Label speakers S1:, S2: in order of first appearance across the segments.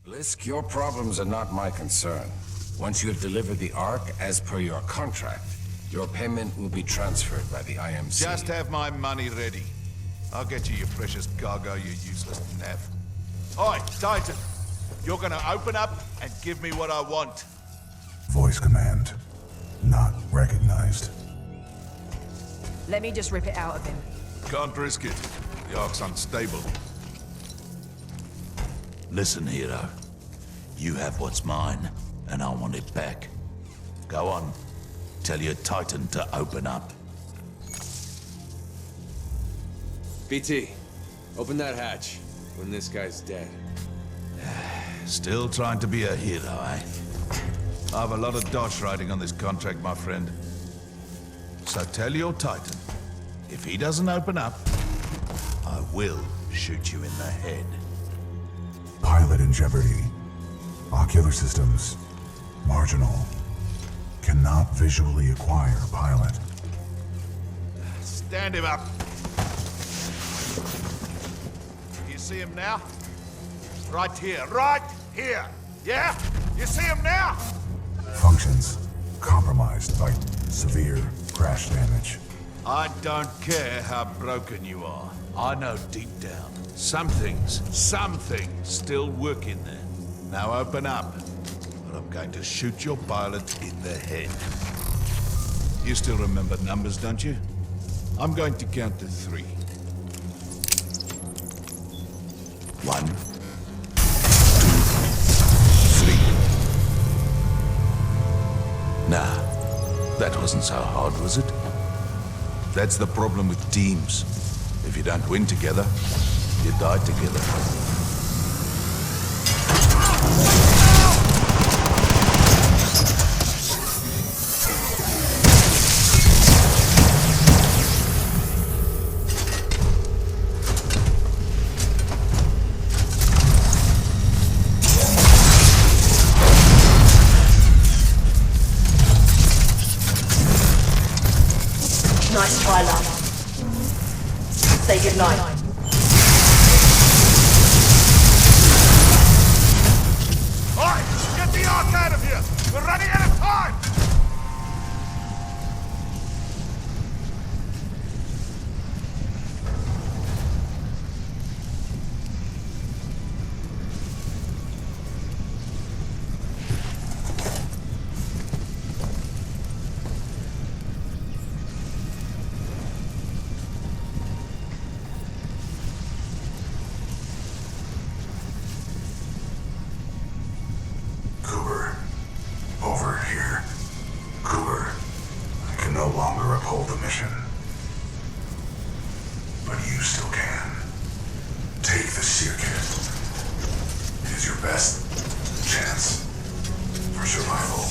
S1: Blisk, your problems are not my concern. Once you have delivered the Ark as per your contract, your payment will be transferred by the IMC.
S2: Just have my money ready. I'll get you your precious cargo, you useless naff. Oi, Titan! You're gonna open up and give me what I want.
S3: Voice command. Not recognized.
S4: Let me just rip it out of him.
S2: Can't risk it. The Ark's unstable.
S5: Listen, hero. You have what's mine, and I want it back. Go on. Tell your Titan to open up.
S6: BT, open that hatch when this guy's dead.
S2: Still trying to be a hero, eh? I have a lot of dosh riding on this contract, my friend. So tell your Titan, if he doesn't open up, I will shoot you in the head.
S3: Pilot in jeopardy. Ocular systems. Marginal. Cannot visually acquire pilot.
S2: Stand him up. You see him now? Right here, right here. Yeah? You see him now?
S3: Functions compromised by severe crash damage.
S2: I don't care how broken you are. I know deep down, some things still work in there. Now open up, or I'm going to shoot your pilot in the head. You still remember numbers, don't you? I'm going to count to 3. 1, 2, 3. Nah, that wasn't so hard, was it? That's the problem with teams. If you don't win together, you die together.
S4: Nice try, love. Say goodnight.
S2: Alright, get the Ark out of here! We're running out of time!
S3: Cooper. Over here. Cooper. I can no longer uphold the mission. But you still can. Take the seer kit. It is your best chance for survival.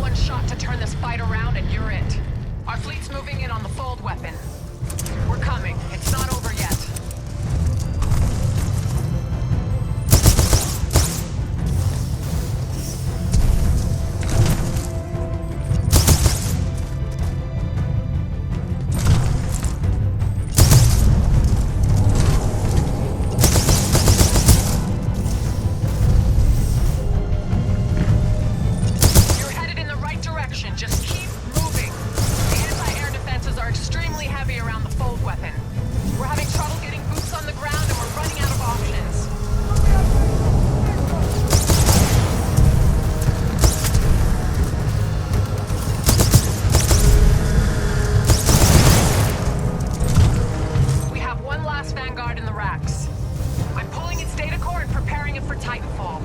S4: one shot to turn this fight around and you're it. Our fleet's moving in on the fold weapon. We're coming. It's not over yet. Just keep moving. The anti-air defenses are extremely heavy around the fold weapon. We're having trouble getting boots on the ground and we're running out of options. We have one last Vanguard in the racks. I'm pulling its data core and preparing it for Titanfall.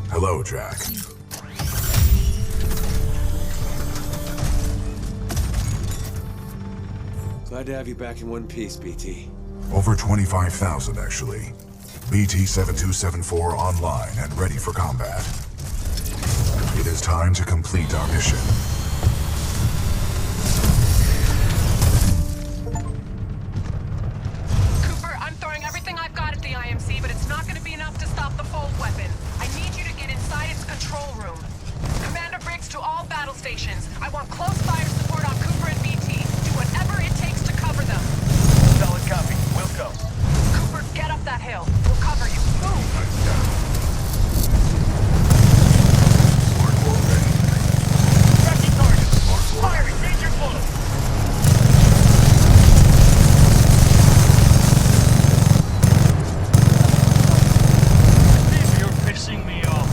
S3: Hello, Jack.
S6: Glad to have you back in one piece, BT.
S3: Over 25,000, actually. BT-7274 online and ready for combat. It is time to complete our mission.
S4: Cooper, I'm throwing everything I've got at the IMC, but it's not going to be enough to stop the fold weapon. I need you to get inside its control room. Commander Briggs to all battle stations. I want close fire support on Cooper and BT. Do whatever it takes to cover them.
S7: Solid copy. We'll go.
S4: Cooper, get up that hill. We'll cover you. Move!
S7: Tracking target. Firing. Major flow. You're pissing me off.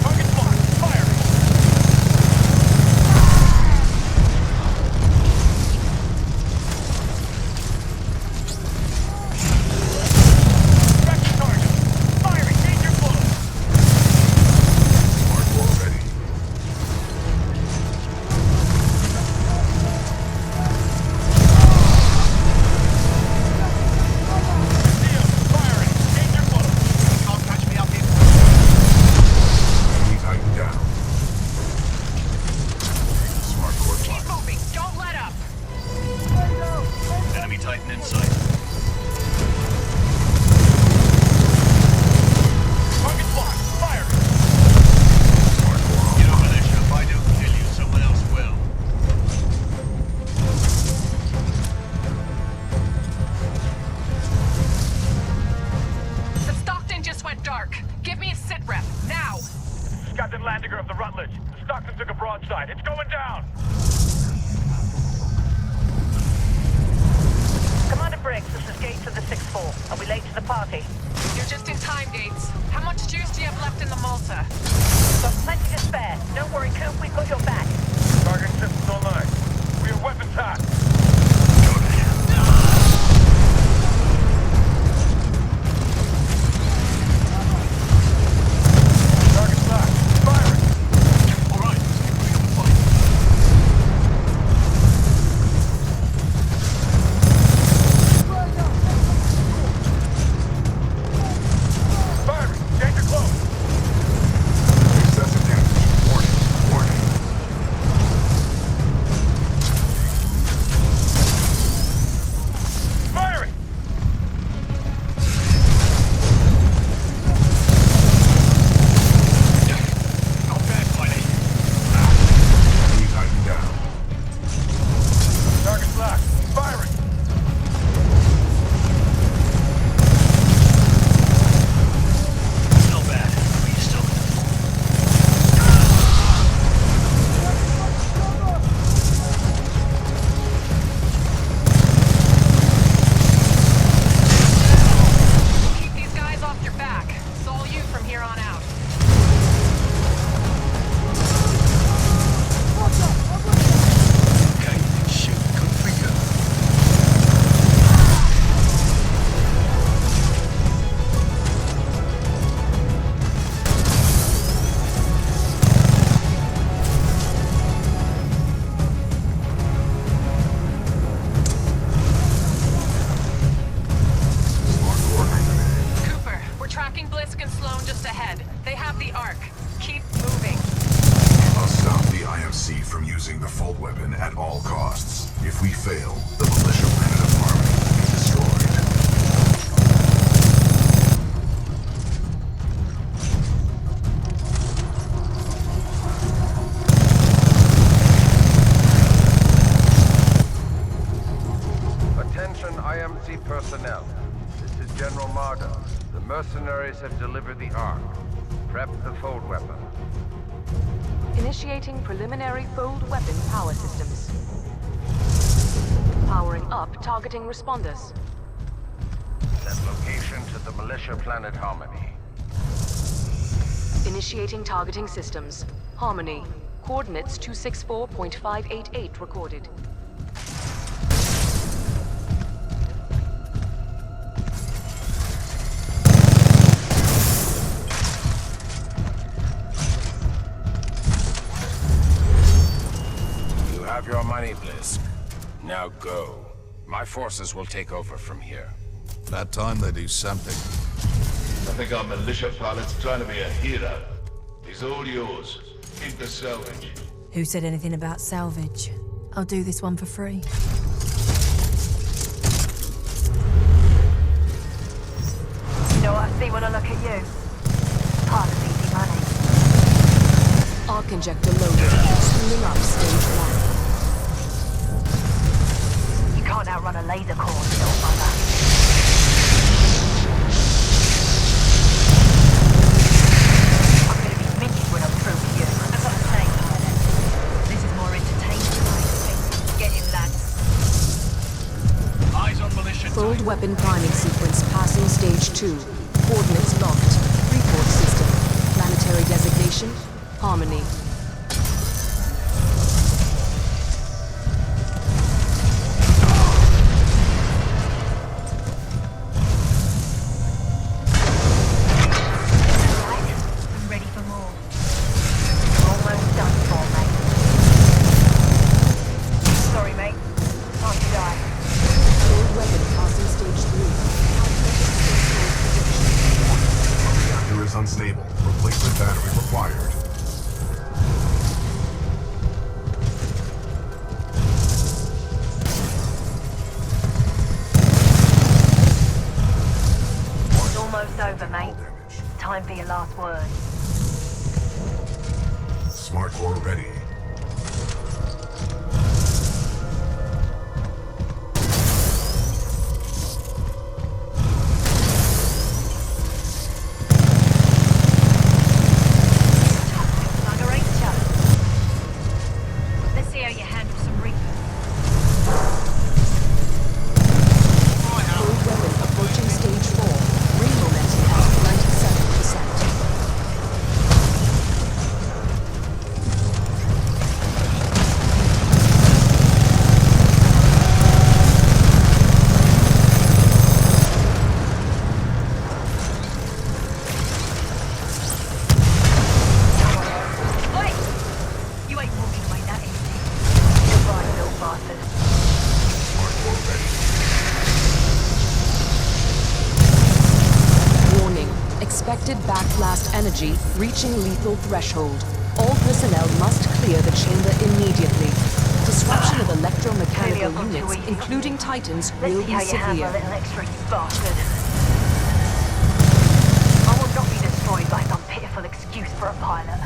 S7: Target marked. Firing. Tracking target. Firing. Major flow.
S3: Hardcore ready.
S7: Theo, firing. Major flow. Can't catch me up here.
S3: Enemy Titan down. Smart core
S4: Keep
S3: fire.
S4: moving. Don't let up.
S7: Enemy Titan in sight. Target locked. Firing. You know, Militia, if I don't kill you, someone else will.
S4: The Stockton just went dark. Give me a sit rep. Now!
S7: Captain Landiger of the Rutledge. The Stockton took a broadside. It's going down.
S8: Commander Briggs, this is Gates of the 6-4. Are we late to the party?
S4: You're just in time, Gates. How much juice do you have left in the Malta?
S8: Got plenty to spare. Don't worry, Coop, we've got your back.
S7: Target systems online. We have weapons hot. Target locked. Firing. All right. Let's get ready to fight.
S3: If we fail, the militia planet of Harmony will be destroyed.
S9: Attention IMC personnel. This is General Marder. The mercenaries have delivered the Ark. Prep the fold weapon.
S4: Initiating preliminary fold weapon power systems. Powering up targeting responders.
S9: Set location to the militia planet Harmony.
S4: Initiating targeting systems. Harmony. Coordinates 264.588 recorded.
S1: You have your money, Blisk. Now go. My forces will take over from here.
S2: About time they do something.
S5: I think our militia pilot's trying to be a hero. He's all yours. Keep the salvage.
S10: Who said anything about salvage? I'll do this one for free.
S8: You know what I see when I look at you? Part of easy money.
S4: Arc injector loaded. Spooling up stage 1.
S8: You can't outrun a laser core, little mother. I'm gonna be minted when I'm through with you. I've got to say, pilot, this is more entertaining than I expected. Get in, lads.
S7: Eyes on militia.
S4: Fold weapon priming sequence passing stage 2. Coordinates locked. Report system. Planetary designation. Harmony.
S8: Right? I'm ready for more. Almost done for, mate. Sorry, mate. Time to die.
S4: Fold weapon passing stage 3.
S3: Reactor is unstable. Replacement battery required.
S8: It's almost over, mate. Time for your last word.
S3: Smart core ready.
S8: Bugger, ain't ya? Let's see how you handle some reapers.
S4: Fold weapon approaching stage 4. Re-momentum at 97%.
S8: Wait! You ain't walking away that easy. Goodbye, little bastard.
S3: Smart core ready.
S4: Warning. Expected backblast energy reaching lethal threshold. All personnel must clear the chamber immediately. Disruption of
S8: Clearly
S4: electromechanical
S8: up on
S4: units,
S8: 2E.
S4: including Titans,
S8: Let's
S4: will
S8: see
S4: be
S8: how you handle a
S4: severe.
S8: little extra, you bastard. I will not be destroyed by some pitiful excuse for a pilot.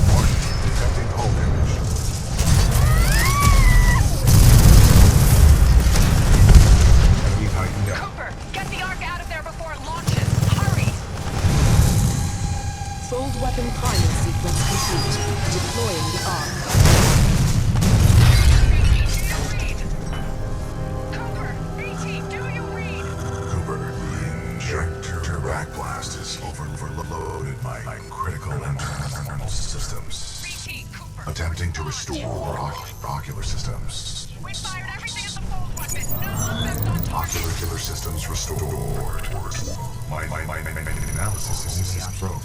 S3: Warning. Detecting hull damage. Enemy Titan down.
S4: Cooper, get the Ark out of there before it launches. Hurry! Fold weapon priming sequence complete. Deploying the Ark. Cooper, BT, do you read?
S3: Cooper, the injector backblast is overloaded my critical internal systems.
S4: BT, Cooper.
S3: Attempting to restore ocular systems.
S4: We fired everything at the fold weapon. No effect on target.
S3: Ocular systems restored. My analysis is broke.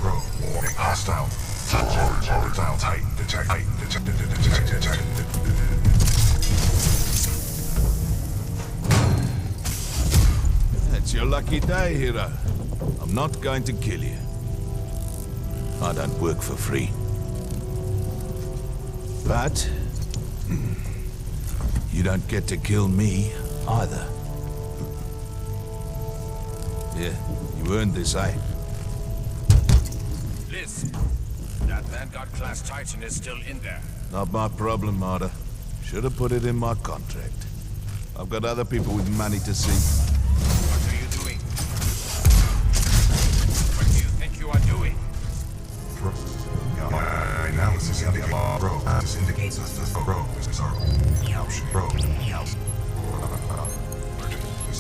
S3: Warning. Hostile Titan detected.
S2: It's your lucky day, hero. I'm not going to kill you. I don't work for free. But you don't get to kill me either. Yeah, you earned this, eh?
S1: Liz, that Vanguard-class Titan is still in there.
S2: Not my problem, Marta. Should have put it in my contract. I've got other people with money to see.
S1: What are you doing? What do you think you are doing?
S3: Analysis indicates probe. This indicates us the probe is our only option. Probe is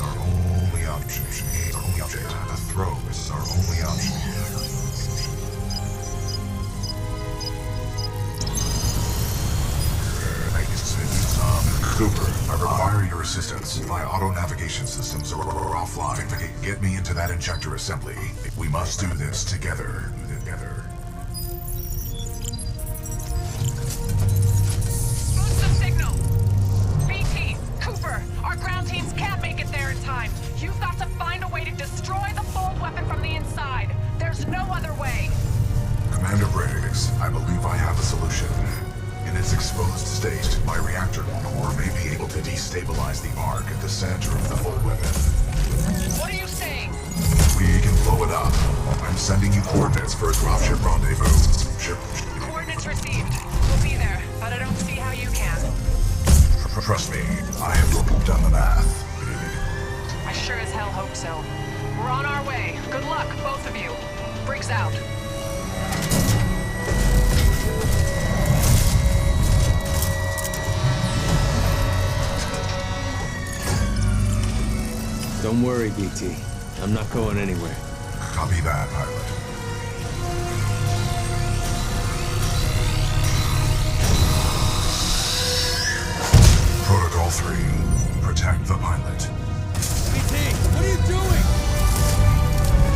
S3: our only option. It's our only object. The probe is our only option. Cooper, I require your assistance. My auto-navigation systems are offline. Get me into that injector assembly. We must do this together.
S4: Boost the signal! BT, Cooper, our ground teams can't make it there in time. You've got to find a way to destroy the fold weapon from the inside. There's no other way.
S3: Commander Briggs, I believe I have a solution. In its exposed state, my reactor core may be able to destabilize the arc at the center of the fold weapon.
S4: What are you saying?
S3: We can blow it up. I'm sending you coordinates for a dropship rendezvous.
S4: Coordinates received. We'll be there, but I don't see how you can.
S3: Trust me, I have done the math.
S4: I sure as hell hope so. We're on our way. Good luck, both of you. Briggs out.
S6: Don't worry, BT. I'm not going anywhere.
S3: Copy that, pilot. Protocol 3. Protect the pilot.
S6: BT, what are you doing?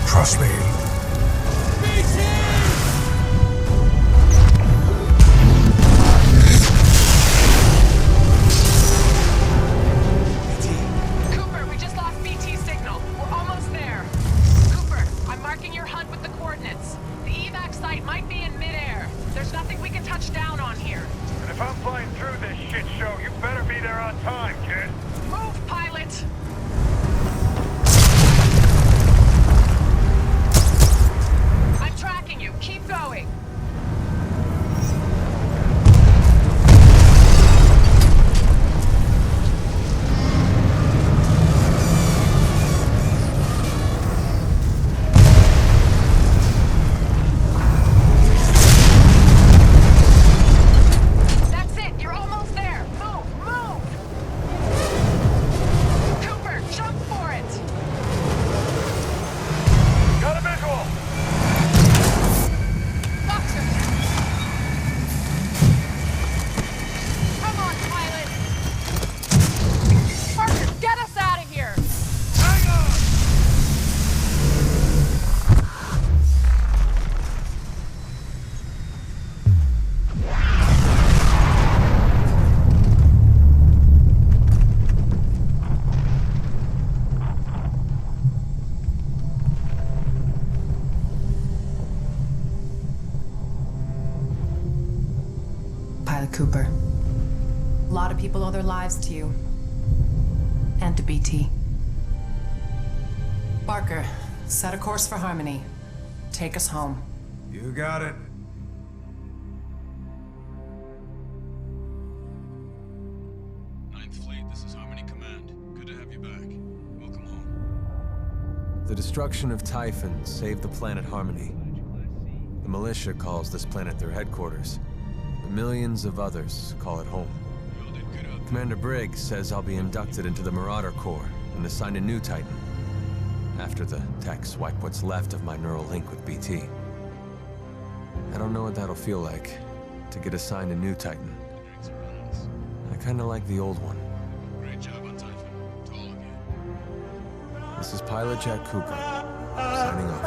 S3: Trust me.
S6: BT!
S4: Cooper, we just lost BT signal. We're almost there. Cooper, I'm marking your HUD with the coordinates. The evac site might be in midair. There's nothing we can touch down on here.
S7: And if I'm flying through this shit show, you better be there on time, kid.
S4: Move, pilot! I'm tracking you. Keep going. That's it. You're almost there. Move, move! Cooper, jump for it!
S7: Got a visual!
S4: Boxer! Come on, pilot! Parker, get us out of here!
S7: Hang on!
S11: Pilot Cooper. A lot of people owe their lives to you. And to BT. Barker, set a course for Harmony. Take us home.
S9: You got it.
S12: Ninth Fleet, this is Harmony Command. Good to have you back. Welcome home.
S6: The destruction of Typhon saved the planet Harmony. The militia calls this planet their headquarters. But millions of others call it home.
S12: You all did good out there.
S6: Commander Briggs says I'll be inducted into the Marauder Corps and assigned a new Titan. After the techs wipe what's left of my neural link with BT. I don't know what that'll feel like, to get assigned a new Titan.
S12: Thanks for running us.
S6: I kinda like the old one.
S12: Great job on Typhon. To all of you.
S6: This is Pilot Jack Cooper, signing off.